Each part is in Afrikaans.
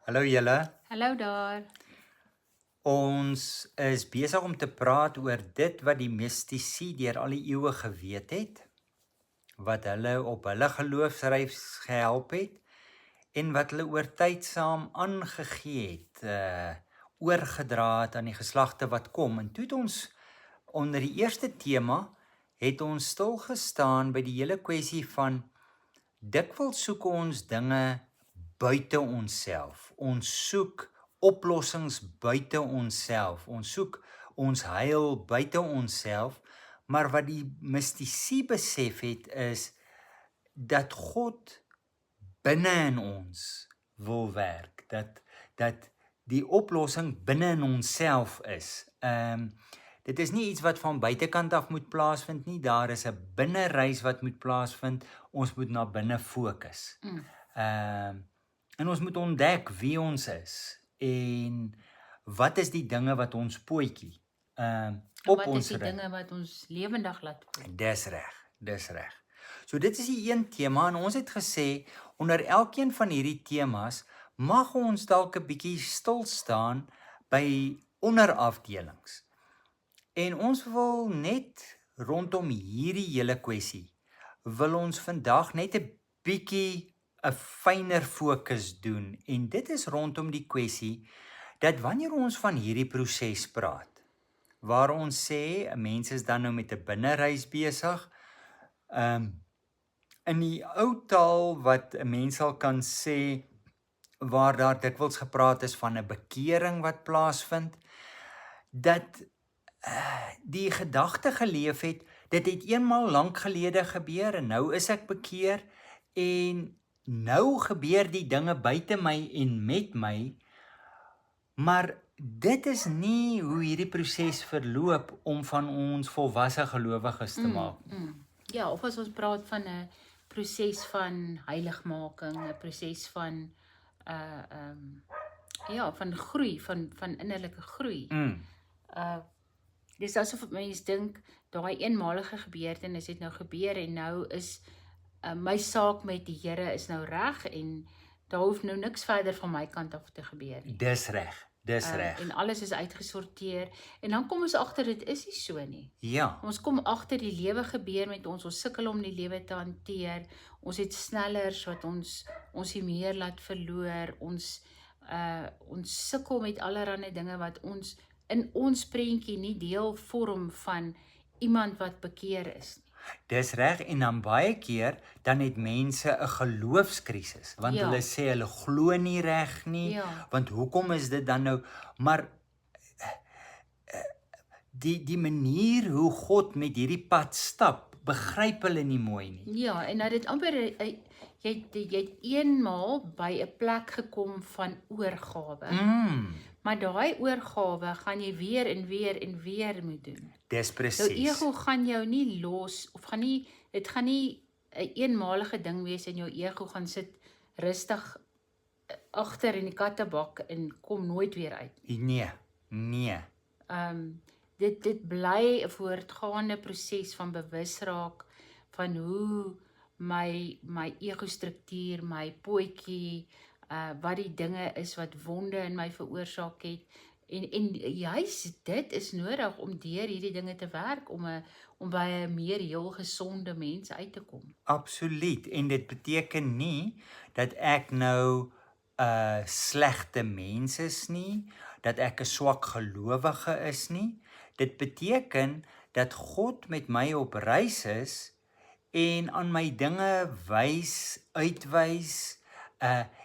Hallo julle. Hallo daar. Ons is besig om te praat oor dit wat die mistici deur al die eeue geweet het, wat hulle op hulle geloofsreis gehelp het en wat hulle oor tyd saam aangegee het, oorgedra het aan die geslagte wat kom. En toe het ons onder die eerste tema het ons stil gestaan by die hele kwessie van dikwels soek ons dinge buite onsself. Ons soek oplossings buite onsself. Ons soek ons heil buite onsself, maar wat die mistici besef het is dat God binne in ons wil werk. Dat die oplossing binne in onsself is. Dit is nie iets wat van buitekant af moet plaasvind nie. Daar is 'n binnereis wat moet plaasvind. Ons moet na binne fokus. En ons moet ontdek wie ons is en wat is die dinge wat ons pootjie op Wat ons is die ry. dinge wat ons lewendig laat voel? Dis reg. So dit is die een tema en ons het gesê onder elkeen van hierdie temas mag ons dalk 'n bietjie stil staan by onderafdelings. En ons wil net rondom hierdie hele kwessie wil ons vandag net 'n bietjie 'n fyner fokus doen en dit is rondom die kwessie dat wanneer ons van hierdie proses praat waar ons sê 'n mens is dan nou met 'n binnereis besig, in die ou taal wat 'n mens sal kan sê waar daar dikwels gepraat is van 'n bekering wat plaasvind, dat die gedagte geleef het, dit het eenmaal lank gelede gebeur en nou is ek bekeer en nou gebeur die dinge buite my en met my, maar dit is nie hoe hierdie proses verloop om van ons volwasse gelowiges te maak. Ja, of as ons praat van 'n proses van heiligmaking, 'n proses van van groei, van innerlike groei. Dis asof mense dink daai eenmalige gebeurtenis het nou gebeur en nou is my saak met die Here is nou reg en daar hoef nou niks verder van my kant af te gebeur nie. Dis reg. En alles is uitgesorteer en dan kom ons agter dit is nie so nie. Ja, Ons kom agter die lewe gebeur met ons sukkel om die lewe te hanteer. Ons het snellers wat ons nie meer laat verloor. Ons sukkel met allerlei dinge wat ons in ons prentjie nie deel vorm van iemand wat bekeer is nie. dis reg en dan baie keer dan het mense 'n geloofskrisis want Ja. hulle sê hulle glo nie reg nie, Ja. want hoekom is dit dan nou maar die manier hoe God met hierdie pad stap, begryp hulle nie mooi nie. Ja, en nou dit amper jy het eenmaal by 'n plek gekom van oorgawe. Maar daai oorgawe gaan jy weer en weer moet doen. Dis Jou presies. ego gaan jou nie los of dit gaan nie 'n eenmalige ding wees en jou ego gaan sit rustig agter in die kattebak en kom nooit weer uit. Nee. Dit bly 'n voortgaande proses van bewus raak van hoe my ego struktuur, my pootjie, wat die dinge is wat wonde in my veroorsaak het. En juis dit is nodig om deur hierdie dinge te werk om by 'n meer heel gesonde mens uit te kom. Absoluut. En dit beteken nie dat ek nou 'n slegte mens is nie, dat ek 'n swak gelowige is nie. Dit beteken dat God met my op reis is en aan my dinge uitwys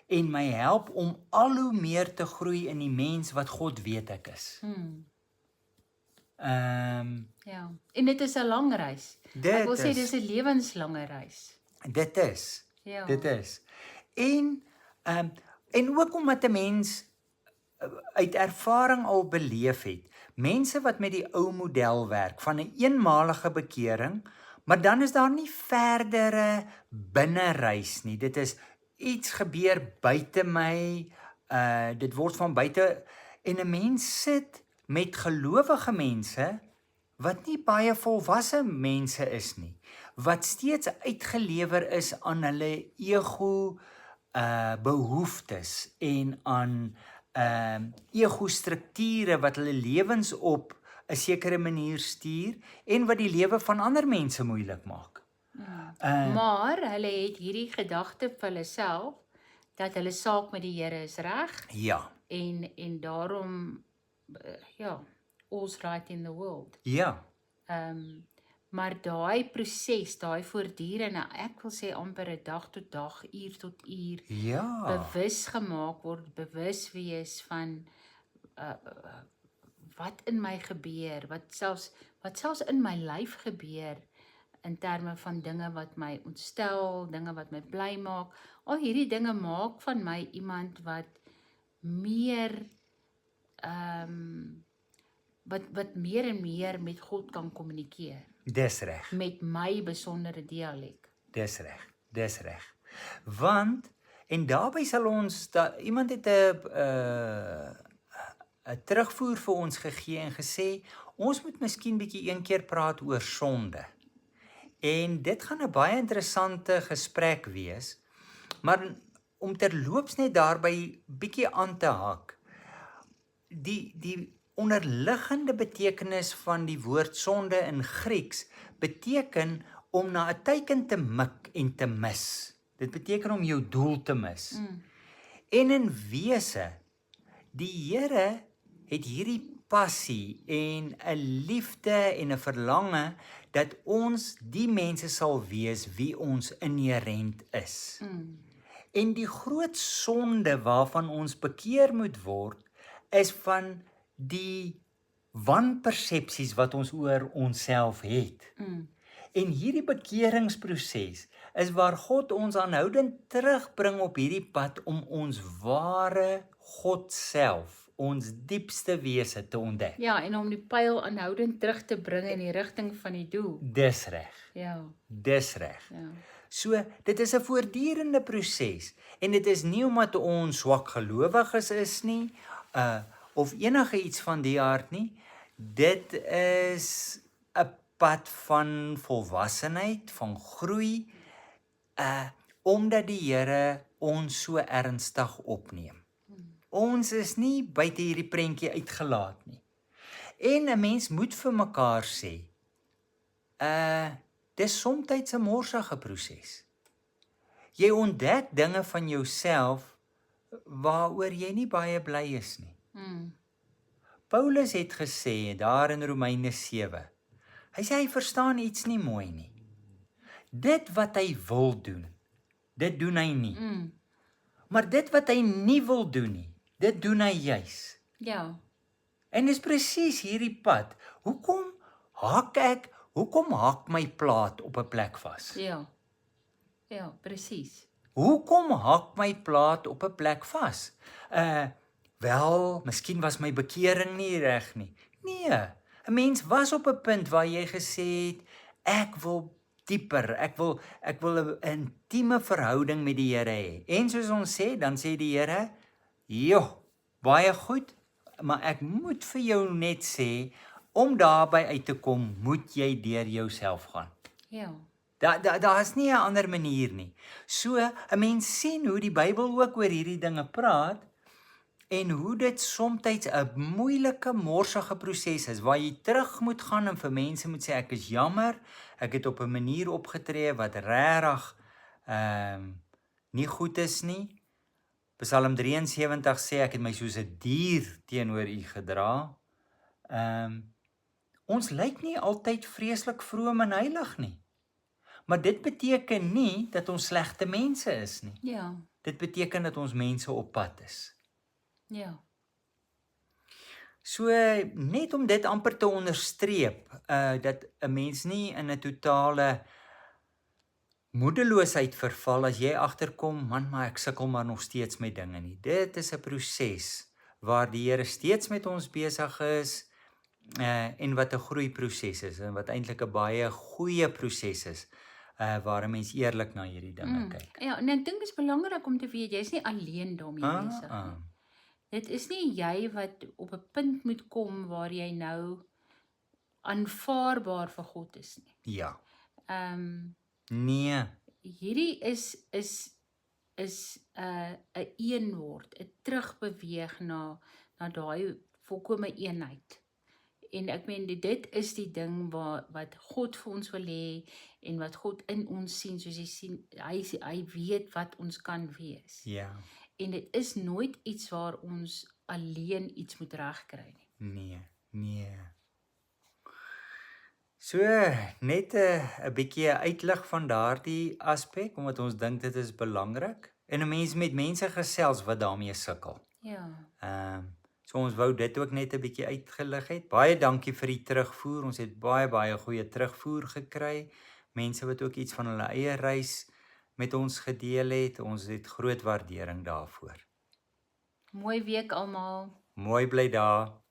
en my help om al hoe meer te groei in die mens wat God weet ek is. Ja. En dit is 'n lang reis. Ek wil sê dis 'n lewenslange reis. Dit is. Ja. Dit is. En ook omdat 'n mens uit ervaring al beleef het, mense wat met die ou model werk van 'n eenmalige bekering, maar dan is daar nie verdere binnereis nie. Dit is iets gebeur buite my, dit word van buite en 'n mens sit met gelowige mense wat nie baie volwasse mense is nie, wat steeds uitgelewer is aan hulle ego behoeftes en aan ego-strukture wat hulle lewens op 'n sekere manier stuur en wat die lewe van ander mense moeilik maak. Maar hulle het hierdie gedagte vir hulle self dat hulle saak met die Here is reg Ja, en daarom ja, all's right in the world. ja, Maar daai proses, daai voortdurende, ek wil sê amper 'n dag tot dag, uur tot uur, ja, bewus gemaak word, bewus wees van wat in my gebeur, wat selfs in my lyf gebeur in terme van dinge wat my ontstel, dinge wat my bly maak. Al hierdie dinge maak van my iemand wat meer wat meer en meer met God kan kommunikeer dis reg. met my besondere dialek. Dis reg. Dis reg. Want en daarbey sal ons iemand het 'n terugvoer vir ons gegee en gesê ons moet miskien bietjie een keer praat oor sonde. En dit gaan 'n baie interessante gesprek wees. Maar om terloops net daarby bietjie aan te haak. Die onderliggende betekenis van die woord sonde in Grieks beteken om na 'n teiken te mik en te mis. Dit beteken om jou doel te mis. En in wese, die Here het hierdie passie en 'n liefde en 'n verlange dat ons die mense sal wees wie ons inherënt is. En die groot sonde waarvan ons bekeer moet word, is van die wanpersepsies wat ons oor onsself het. En hierdie bekeringsproses is waar God ons aanhoudend terugbring op hierdie pad om ons ware God self, ons diepste wese te ontdek. Ja, en om die pyl aanhoudend terug te bring in die rigting van die doel. Dis reg. Ja, Dis reg. ja. So, dit is 'n voortdurende proses en dit is nie omdat ons swak gelowiges is nie, of enige iets van die aard nie. Dit is 'n pad van volwassenheid, van groei, omdat die Here ons so ernstig opneem. Ons is nie buite hierdie prentjie uitgelaat nie. En 'n mens moet vir mekaar sê, dis soms 'n morsige proses. Jy ontdek dinge van jouself waaroor jy nie baie bly is nie. Paulus het gesê daar in Romeine 7. Hy sê hy verstaan iets nie mooi nie. Dit wat hy wil doen, dit doen hy nie. Maar dit wat hy nie wil doen nie, dit doen hy juis. Ja. En dis presies hierdie pad. Hoekom haak my plaat op 'n plek vas? Ja. Ja, presies. Hoekom haak my plaat op 'n plek vas? Wel, miskien was my bekering nie reg nie. Nee, 'n mens was op 'n punt waar jy gesê het, ek wil dieper, ek wil 'n intieme verhouding met die Here hê. En soos ons sê, dan sê die Here, "Joh, baie goed, maar ek moet vir jou net sê, om daarby uit te kom, moet jy deur jouself gaan." Ja. Daar is nie 'n ander manier nie. So, 'n mens sien hoe die Bybel ook oor hierdie dinge praat en hoe dit soms 'n moeilike, morsige proses is waar jy terug moet gaan en vir mense moet sê ek is jammer, ek het op 'n manier opgetree wat regtig nie goed is nie. Psalm 73 sê ek het my soos 'n dier teenoor U gedra. Ons lyk nie altyd vreeslik vroom en heilig nie. Maar dit beteken nie dat ons slegte mense is nie. Ja. Dit beteken dat ons mense op pad is. Ja. So net om dit amper te onderstreep, dat 'n mens nie in 'n totale moedeloosheid verval as jy agterkom, man, maar ek sukkel maar nog steeds met dinge nie. Dit is 'n proses waar die Here steeds met ons besig is, en wat 'n groeiproses is en wat eintlik 'n baie goeie proses is. Waar 'n mens eerlik na hierdie dinge kyk. Ja, en ek dink dit is belangrik om te weet jy's nie alleen daarmee besig nie. Dit is nie jy wat op 'n punt moet kom waar jy nou aanvaarbaar vir God is nie. Ja. Ehm Nee. hierdie is is 'n een word, 'n terugbeweeg na daai volkomme eenheid. En ek meen dit is die ding wat God vir ons wil hê en wat God in ons sien, soos jy sien, hy weet wat ons kan wees. Ja. En dit is nooit iets waar ons alleen iets moet regkry nie. Nee. So net 'n bietjie uitlig van daardie aspek omdat ons dink dit is belangrik en 'n mens met mense gesels wat daarmee sukkel. Ja. So ons wou dit ook net 'n bietjie uitgelig het. Baie dankie vir die terugvoer. Ons het baie goeie terugvoer gekry. Mense wat ook iets van hulle eie reis met ons gedeel het. Ons het groot waardering daarvoor. Mooi week almal. Mooi bly daar.